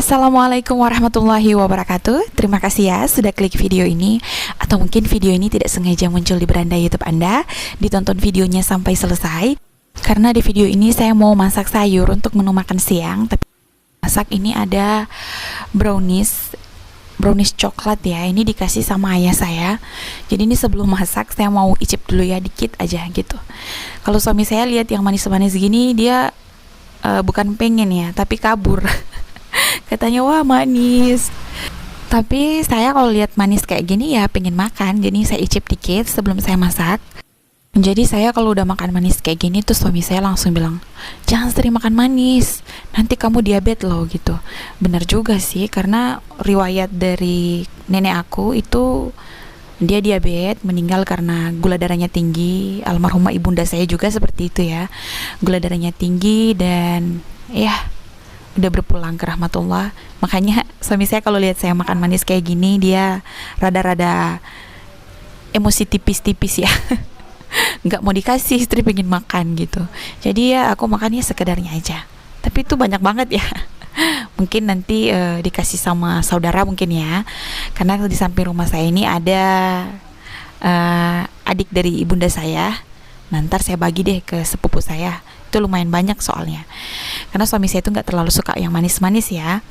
Assalamualaikum warahmatullahi wabarakatuh. Terima kasih ya sudah klik video ini. Atau mungkin video ini tidak sengaja muncul di beranda YouTube Anda. Ditonton videonya sampai selesai. Karena di video ini saya mau masak sayur untuk menu makan siang. Tapi masak ini ada brownies coklat ya. Ini dikasih sama ayah saya. Jadi ini sebelum masak saya mau icip dulu ya, dikit aja gitu. Kalau suami saya lihat yang manis-manis gini, dia bukan pengen ya, tapi kabur. Katanya wah manis. Tapi saya kalau lihat manis kayak gini ya pengen makan. Jadi saya icip dikit sebelum saya masak. Jadi saya kalau udah makan manis kayak gini tuh suami saya langsung bilang, jangan sering makan manis, nanti kamu diabetes loh gitu. Bener juga sih, karena riwayat dari nenek aku itu dia diabetes, meninggal karena gula darahnya tinggi. Almarhumah ibunda saya juga seperti itu ya, gula darahnya tinggi dan ya udah berpulang ke rahmatullah. Makanya suami saya kalau lihat saya makan manis kayak gini, dia rada-rada emosi tipis-tipis ya. Nggak mau dikasih, istri pengen makan gitu. Jadi ya aku makannya sekedarnya aja. Tapi itu banyak banget ya. Mungkin nanti dikasih sama saudara mungkin ya. Karena di samping rumah saya ini ada adik dari ibunda saya. Nanti saya bagi deh ke sepupu saya. Itu lumayan banyak soalnya. Karena suami saya itu nggak terlalu suka yang manis-manis ya.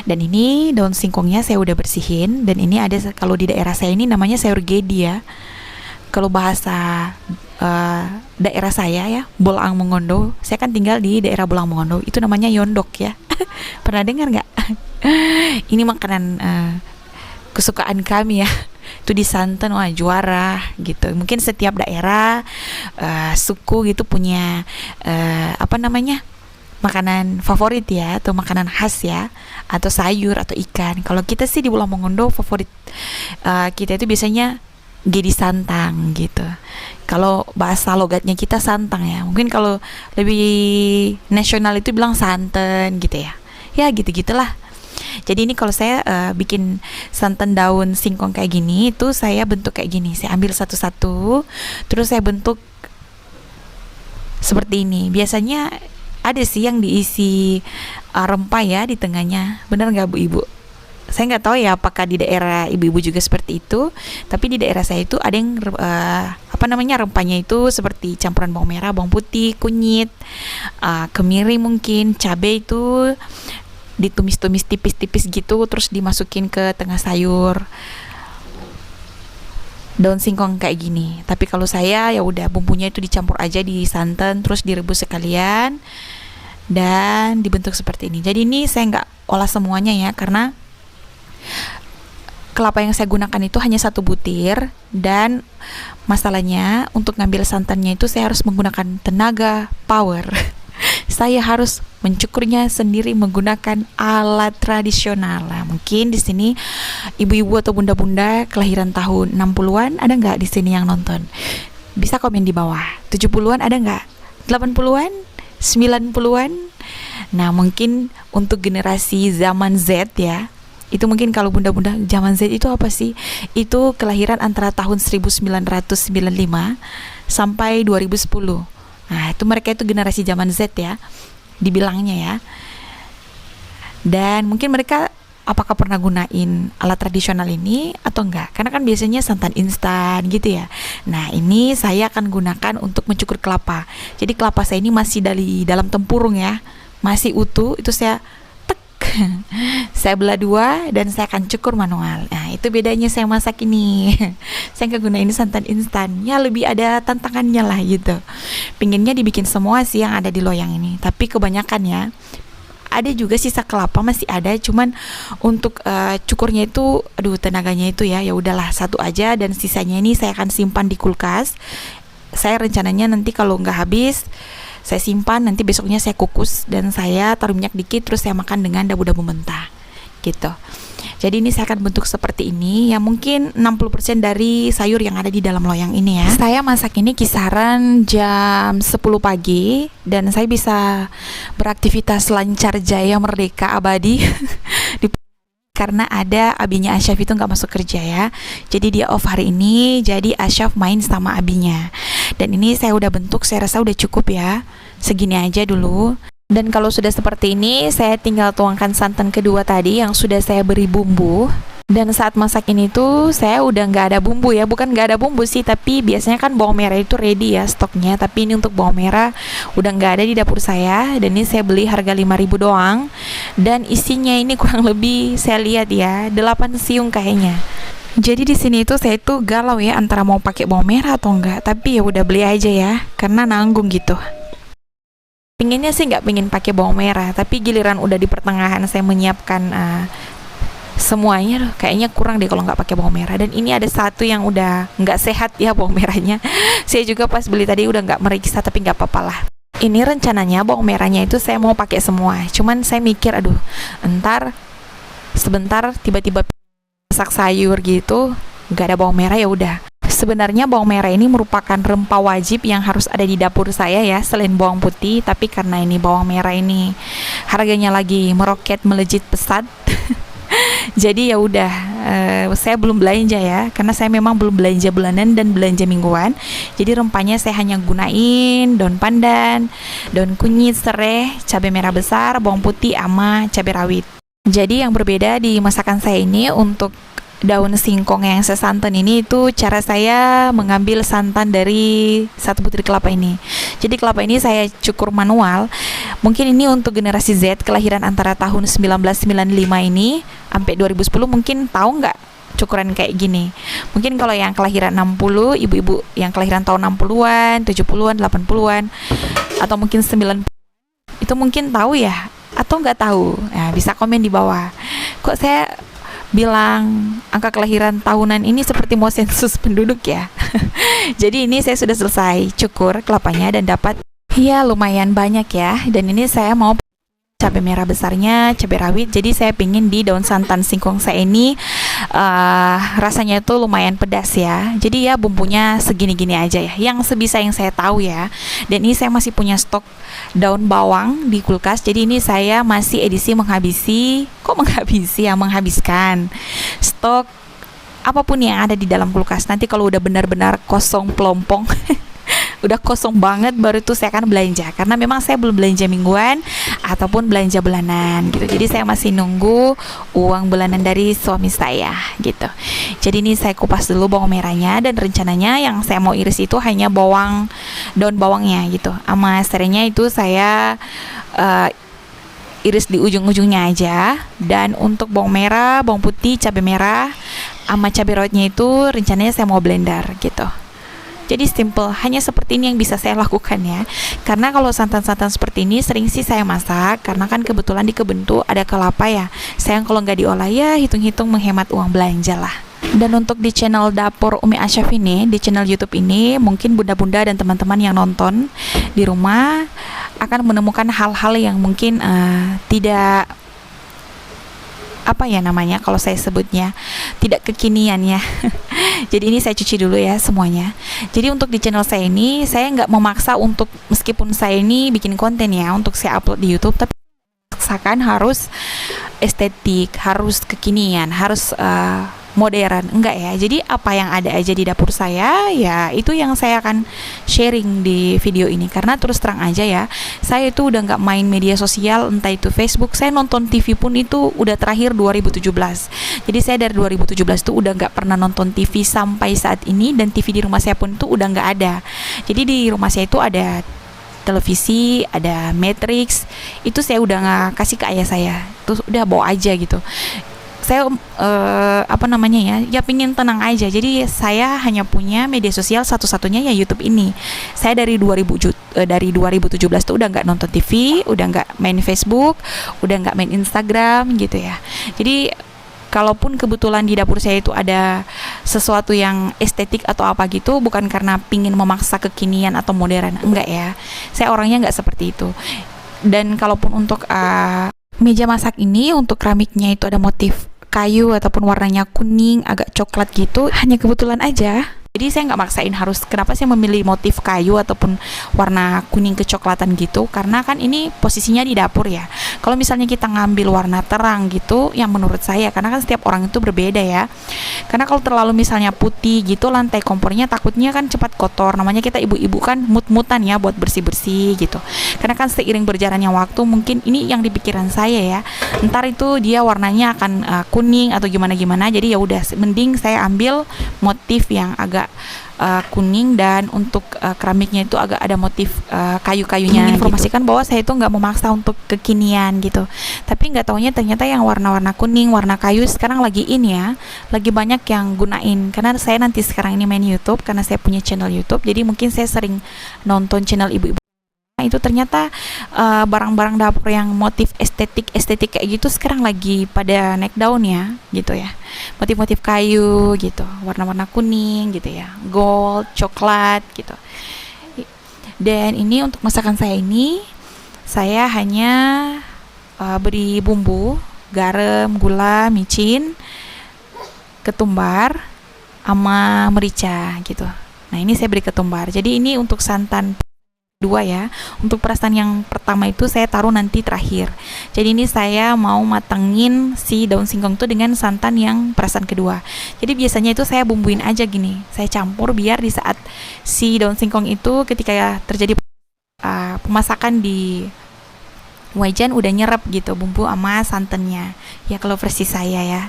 Dan ini daun singkongnya saya udah bersihin. Dan ini ada, kalau di daerah saya ini namanya sayur gedi ya. Kalau bahasa daerah saya ya, Bolang Mongondo. Saya kan tinggal di daerah Bolang Mongondo. Itu namanya yondok ya. Pernah dengar nggak? Ini makanan kesukaan kami ya. Itu di santan, wah juara gitu. Mungkin setiap daerah suku gitu punya makanan favorit ya, atau makanan khas ya, atau sayur atau ikan. Kalau kita sih di Bolang Mongondo favorit kita itu biasanya gedi santang gitu. Kalau bahasa logatnya kita santang ya. Mungkin kalau lebih nasional itu bilang santan gitu ya. Ya gitu-gitulah. Jadi ini kalau saya bikin santan daun singkong kayak gini, itu saya bentuk kayak gini. Saya ambil satu-satu, terus saya bentuk seperti ini. Biasanya ada sih yang diisi rempah ya di tengahnya. Benar nggak Bu Ibu? Saya nggak tahu ya apakah di daerah ibu-ibu juga seperti itu. Tapi di daerah saya itu ada yang rempahnya itu seperti campuran bawang merah, bawang putih, kunyit, kemiri mungkin, cabai itu ditumis-tumis tipis-tipis gitu, terus dimasukin ke tengah sayur daun singkong kayak gini. Tapi kalau saya ya udah bumbunya itu dicampur aja di santan, terus direbus sekalian dan dibentuk seperti ini. Jadi ini saya nggak olah semuanya ya, karena kelapa yang saya gunakan itu hanya 1 butir. Dan masalahnya untuk ngambil santannya itu saya harus menggunakan tenaga power. Saya harus mencukurnya sendiri menggunakan alat tradisional. Nah, mungkin di sini ibu-ibu atau bunda-bunda kelahiran tahun 60-an ada nggak di sini yang nonton? Bisa komen di bawah. 70-an ada nggak? 80-an? 90-an? Nah, mungkin untuk generasi zaman Z ya, itu mungkin kalau bunda-bunda zaman Z itu apa sih? Itu kelahiran antara tahun 1995 sampai 2010. Nah, itu mereka itu generasi zaman Z ya, dibilangnya ya. Dan mungkin mereka apakah pernah gunain alat tradisional ini atau enggak? Karena kan biasanya santan instan gitu ya. Nah, ini saya akan gunakan untuk mencukur kelapa. Jadi kelapa saya ini masih dari dalam tempurung ya, masih utuh. Itu saya saya belah 2 dan saya akan cukur manual. Nah, itu bedanya saya masak ini. Saya nggak gunain santan instan. Ya lebih ada tantangannya lah gitu. Pinginnya dibikin semua sih yang ada di loyang ini. Tapi kebanyakan ya. Ada juga sisa kelapa masih ada. Cuman untuk cukurnya itu, aduh tenaganya itu ya. Ya udahlah 1 aja, dan sisanya ini saya akan simpan di kulkas. Saya rencananya nanti kalau nggak habis, saya simpan, nanti besoknya saya kukus dan saya taruh minyak dikit, terus saya makan dengan dabu-dabu mentah gitu. Jadi ini saya akan bentuk seperti ini ya, mungkin 60% dari sayur yang ada di dalam loyang ini ya. Saya masak ini kisaran jam 10 pagi dan saya bisa beraktivitas lancar jaya merdeka abadi karena ada abinya Asyaf itu nggak masuk kerja ya. Jadi dia off hari ini, jadi Asyaf main sama abinya. Dan ini saya udah bentuk, saya rasa udah cukup ya. Segini aja dulu. Dan kalau sudah seperti ini, saya tinggal tuangkan santan kedua tadi yang sudah saya beri bumbu. Dan saat masak ini tuh saya udah nggak ada bumbu ya, bukan nggak ada bumbu sih, tapi biasanya kan bawang merah itu ready ya stoknya, tapi ini untuk bawang merah udah nggak ada di dapur saya, dan ini saya beli harga 5.000 doang, dan isinya ini kurang lebih saya lihat ya 8 siung kayaknya. Jadi di sini itu saya tuh galau ya antara mau pakai bawang merah atau enggak, tapi ya udah beli aja ya karena nanggung gitu. Pinginnya sih nggak pingin pakai bawang merah, tapi giliran udah di pertengahan saya menyiapkan semuanya, kayaknya kurang deh kalau nggak pakai bawang merah. Dan ini ada satu yang udah nggak sehat ya bawang merahnya. Saya juga pas beli tadi udah nggak meriksa, tapi nggak apa-apa lah. Ini rencananya bawang merahnya itu saya mau pakai semua, cuman saya mikir aduh entar sebentar tiba-tiba masak sayur gitu nggak ada bawang merah, ya udah. Sebenarnya bawang merah ini merupakan rempah wajib yang harus ada di dapur saya ya, selain bawang putih, tapi karena ini bawang merah ini harganya lagi meroket melejit pesat. Jadi ya udah, saya belum belanja ya, karena saya memang belum belanja bulanan dan belanja mingguan. Jadi rempahnya saya hanya gunain daun pandan, daun kunyit, serai, cabai merah besar, bawang putih, sama cabai rawit. Jadi yang berbeda di masakan saya ini, untuk daun singkong yang saya santan ini itu cara saya mengambil santan dari 1 butir kelapa ini. Jadi kelapa ini saya cukur manual. Mungkin ini untuk generasi Z kelahiran antara tahun 1995 ini sampai 2010 mungkin tahu nggak cukuran kayak gini. Mungkin kalau yang kelahiran 60, ibu-ibu yang kelahiran tahun 60-an, 70-an, 80-an, atau mungkin 90, itu mungkin tahu ya, atau nggak tahu. Nah, bisa komen di bawah. Kok saya bilang angka kelahiran tahunan ini seperti mau sensus penduduk ya. Jadi ini saya sudah selesai cukur kelapanya dan dapat ya lumayan banyak ya. Dan ini saya mau cabai merah besarnya, cabai rawit. Jadi saya pingin di daun santan singkong saya ini rasanya itu lumayan pedas ya. Jadi ya bumbunya segini-gini aja ya, yang sebisa yang saya tahu ya. Dan ini saya masih punya stok daun bawang di kulkas. Jadi ini saya masih edisi menghabiskan stok apapun yang ada di dalam kulkas. Nanti kalau udah benar-benar kosong pelompong udah kosong banget, baru itu saya akan belanja, karena memang saya belum belanja mingguan ataupun belanja bulanan gitu. Jadi saya masih nunggu uang bulanan dari suami saya gitu. Jadi ini saya kupas dulu bawang merahnya, dan rencananya yang saya mau iris itu hanya daun bawangnya gitu, sama serainya itu saya iris di ujung-ujungnya aja. Dan untuk bawang merah, bawang putih, cabai merah sama cabai rawitnya itu rencananya saya mau blender gitu. Jadi simple, hanya seperti ini yang bisa saya lakukan ya. Karena kalau santan-santan seperti ini sering sih saya masak, karena kan kebetulan di kebun tuh ada kelapa ya. Sayang kalau nggak diolah ya, hitung-hitung menghemat uang belanja lah. Dan untuk di channel Dapur Umi Asyaf ini, di channel YouTube ini, mungkin bunda-bunda dan teman-teman yang nonton di rumah akan menemukan hal-hal yang mungkin tidak, apa ya namanya kalau saya sebutnya, tidak kekinian ya. Jadi ini saya cuci dulu ya semuanya. Jadi untuk di channel saya ini, saya nggak memaksa untuk, meskipun saya ini bikin konten ya untuk saya upload di YouTube, tapi paksakan harus estetik, harus kekinian, harus modern, enggak ya. Jadi apa yang ada aja di dapur saya, ya itu yang saya akan sharing di video ini. Karena terus terang aja ya, saya itu udah nggak main media sosial, entah itu Facebook. Saya nonton TV pun itu udah terakhir 2017. Jadi saya dari 2017 tuh udah nggak pernah nonton TV sampai saat ini. Dan TV di rumah saya pun tuh udah nggak ada. Jadi di rumah saya itu ada televisi, ada Matrix. Itu saya udah nggak kasih ke ayah saya, terus udah bawa aja gitu. Saya ya pingin tenang aja. Jadi saya hanya punya media sosial satu-satunya ya YouTube ini. Saya dari 2017 tuh udah nggak nonton TV, udah nggak main Facebook, udah nggak main Instagram gitu ya. Jadi kalaupun kebetulan di dapur saya itu ada sesuatu yang estetik atau apa gitu, bukan karena pingin memaksa kekinian atau modern, enggak ya. Saya orangnya nggak seperti itu. Dan kalaupun untuk meja masak ini, untuk keramiknya itu ada motif kayu ataupun warnanya kuning agak coklat gitu, hanya kebetulan aja Jadi saya nggak maksain harus, kenapa saya memilih motif kayu ataupun warna kuning kecoklatan gitu, karena kan ini posisinya di dapur ya. Kalau misalnya kita ngambil warna terang gitu, yang menurut saya, karena kan setiap orang itu berbeda ya. Karena kalau terlalu misalnya putih gitu, lantai kompornya takutnya kan cepat kotor. Namanya kita ibu-ibu kan mut-mutan ya buat bersih-bersih gitu. Karena kan seiring berjalannya waktu, mungkin ini yang di pikiran saya ya. Ntar itu dia warnanya akan kuning atau gimana-gimana. Jadi ya udah, mending saya ambil motif yang agak kuning, dan untuk keramiknya itu agak ada motif kayu-kayunya. Informasikan gitu, bahwa saya itu nggak memaksa untuk kekinian gitu, tapi nggak taunya ternyata yang warna-warna kuning, warna kayu sekarang lagi in ya, lagi banyak yang gunain. Karena saya nanti sekarang ini main YouTube, karena saya punya channel YouTube, jadi mungkin saya sering nonton channel ibu-ibu itu, ternyata barang-barang dapur yang motif estetik kayak gitu sekarang lagi pada naik daun ya gitu ya, motif-motif kayu gitu, warna-warna kuning gitu ya, gold, coklat gitu. Dan ini untuk masakan saya ini, saya hanya beri bumbu, garam, gula, micin, ketumbar, sama merica gitu. Nah ini saya beri ketumbar. Jadi ini untuk santan dua ya. Untuk perasan yang pertama itu saya taruh nanti terakhir. Jadi ini saya mau matengin si daun singkong itu dengan santan yang perasan kedua. Jadi biasanya itu saya bumbuin aja gini, saya campur biar di saat si daun singkong itu ketika terjadi pemasakan di wajan udah nyerap gitu bumbu sama santannya ya, kalau versi saya ya.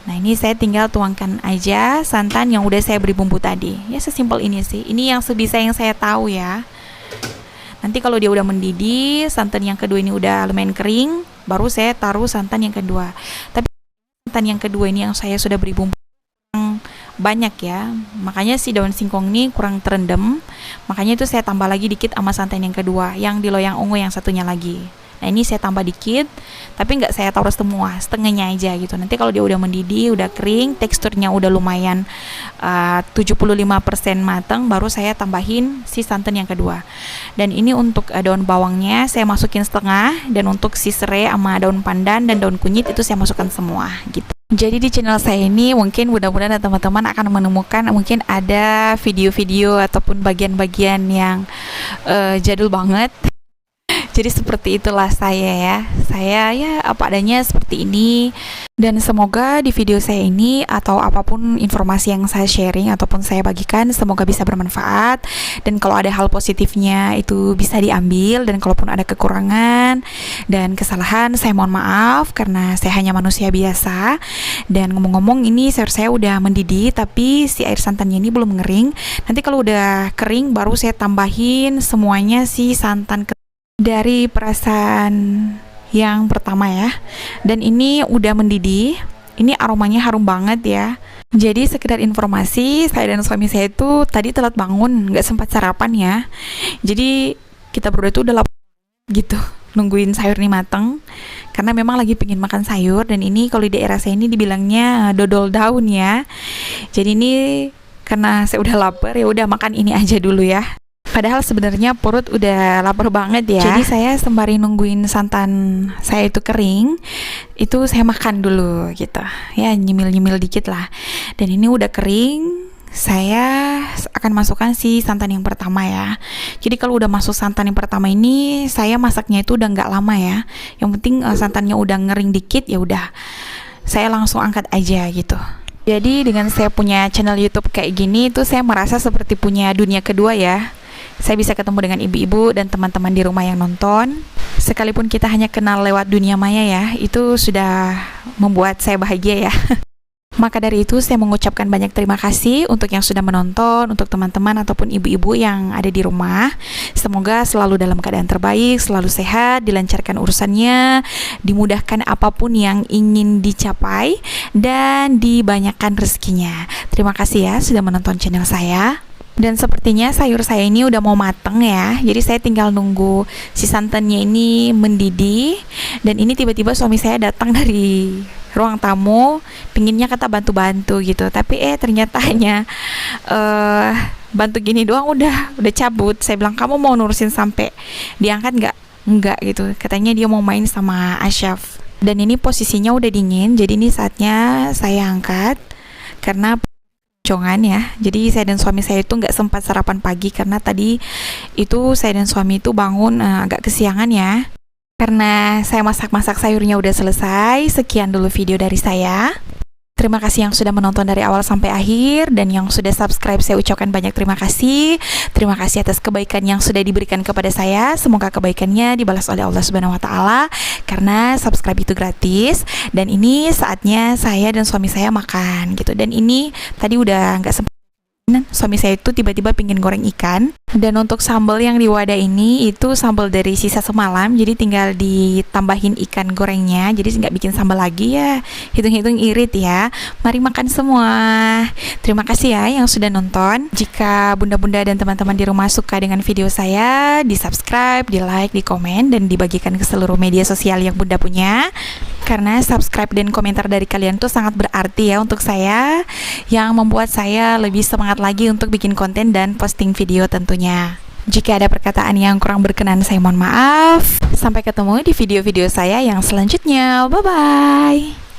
Nah ini saya tinggal tuangkan aja santan yang udah saya beri bumbu tadi. Ya sesimpel ini sih. Ini yang sebisa yang saya tahu ya. Nanti kalau dia udah mendidih, santan yang kedua ini udah lumayan kering, baru saya taruh santan yang kedua. Tapi santan yang kedua ini yang saya sudah beri bumbu yang banyak ya. Makanya si daun singkong ini kurang terendam. Makanya itu saya tambah lagi dikit sama santan yang kedua, yang di loyang ungu yang satunya lagi. Nah ini saya tambah dikit, tapi nggak saya taruh semua, setengahnya aja gitu. Nanti kalau dia udah mendidih, udah kering, teksturnya udah lumayan 75% matang, baru saya tambahin si santan yang kedua. Dan ini untuk daun bawangnya saya masukin setengah, dan untuk si serai sama daun pandan dan daun kunyit itu saya masukkan semua gitu. Jadi di channel saya ini mungkin mudah-mudahan teman-teman akan menemukan mungkin ada video-video ataupun bagian-bagian yang jadul banget. Jadi seperti itulah saya ya. Saya ya apa adanya seperti ini. Dan semoga di video saya ini atau apapun informasi yang saya sharing ataupun saya bagikan, semoga bisa bermanfaat. Dan kalau ada hal positifnya itu bisa diambil. Dan kalaupun ada kekurangan dan kesalahan, saya mohon maaf karena saya hanya manusia biasa. Dan ngomong-ngomong, ini sayur saya udah mendidih, tapi si air santannya ini belum ngering. Nanti kalau udah kering baru saya tambahin semuanya si santan dari perasan yang pertama ya. Dan ini udah mendidih, ini aromanya harum banget ya. Jadi sekedar informasi, saya dan suami saya itu tadi telat bangun, nggak sempat sarapan ya. Jadi kita berdua itu udah lapar gitu, nungguin sayur nih mateng, karena memang lagi pengen makan sayur. Dan ini kalau di daerah saya ini dibilangnya dodol daun ya. Jadi ini karena saya udah lapar, ya udah makan ini aja dulu ya. Padahal sebenarnya perut udah lapar banget ya. Jadi saya sembari nungguin santan saya itu kering, itu saya makan dulu gitu. Ya nyemil-nyemil dikit lah. Dan ini udah kering, saya akan masukkan si santan yang pertama ya. Jadi kalau udah masuk santan yang pertama ini, saya masaknya itu udah nggak lama ya. Yang penting santannya udah ngering dikit, ya udah saya langsung angkat aja gitu. Jadi dengan saya punya channel YouTube kayak gini, itu saya merasa seperti punya dunia kedua ya. Saya bisa ketemu dengan ibu-ibu dan teman-teman di rumah yang nonton. Sekalipun kita hanya kenal lewat dunia maya ya, itu sudah membuat saya bahagia ya. Maka dari itu saya mengucapkan banyak terima kasih untuk yang sudah menonton, untuk teman-teman ataupun ibu-ibu yang ada di rumah. Semoga selalu dalam keadaan terbaik, selalu sehat, dilancarkan urusannya, dimudahkan apapun yang ingin dicapai, dan dibanyakan rezekinya. Terima kasih ya sudah menonton channel saya. Dan sepertinya sayur saya ini udah mau mateng ya. Jadi saya tinggal nunggu si santannya ini mendidih. Dan ini tiba-tiba suami saya datang dari ruang tamu, pinginnya kata bantu-bantu gitu. Tapi ternyata hanya bantu gini doang udah cabut. Saya bilang, kamu mau nurusin sampai diangkat nggak? Enggak gitu. Katanya dia mau main sama Asyaf. Dan ini posisinya udah dingin. Jadi ini saatnya saya angkat, karena Congan ya. Jadi saya dan suami saya itu nggak sempat sarapan pagi karena tadi itu saya dan suami itu bangun agak kesiangan ya. Karena saya masak-masak sayurnya udah selesai. Sekian dulu video dari saya. Terima kasih yang sudah menonton dari awal sampai akhir, dan yang sudah subscribe saya ucapkan banyak terima kasih. Terima kasih atas kebaikan yang sudah diberikan kepada saya. Semoga kebaikannya dibalas oleh Allah Subhanahu wa taala, karena subscribe itu gratis. Dan ini saatnya saya dan suami saya makan gitu. Dan ini tadi udah nggak sempat, suami saya itu tiba-tiba pingin goreng ikan. Dan untuk sambal yang di wadah ini itu sambal dari sisa semalam, jadi tinggal ditambahin ikan gorengnya, jadi nggak bikin sambal lagi ya. Hitung-hitung irit ya. Mari makan semua. Terima kasih ya yang sudah nonton. Jika bunda-bunda dan teman-teman di rumah suka dengan video saya, di subscribe, di like, di komen, dan dibagikan ke seluruh media sosial yang bunda punya. Karena subscribe dan komentar dari kalian tuh sangat berarti ya untuk saya, yang membuat saya lebih semangat lagi untuk bikin konten dan posting video tentunya. Jika ada perkataan yang kurang berkenan, saya mohon maaf. Sampai ketemu di video-video saya yang selanjutnya. Bye-bye.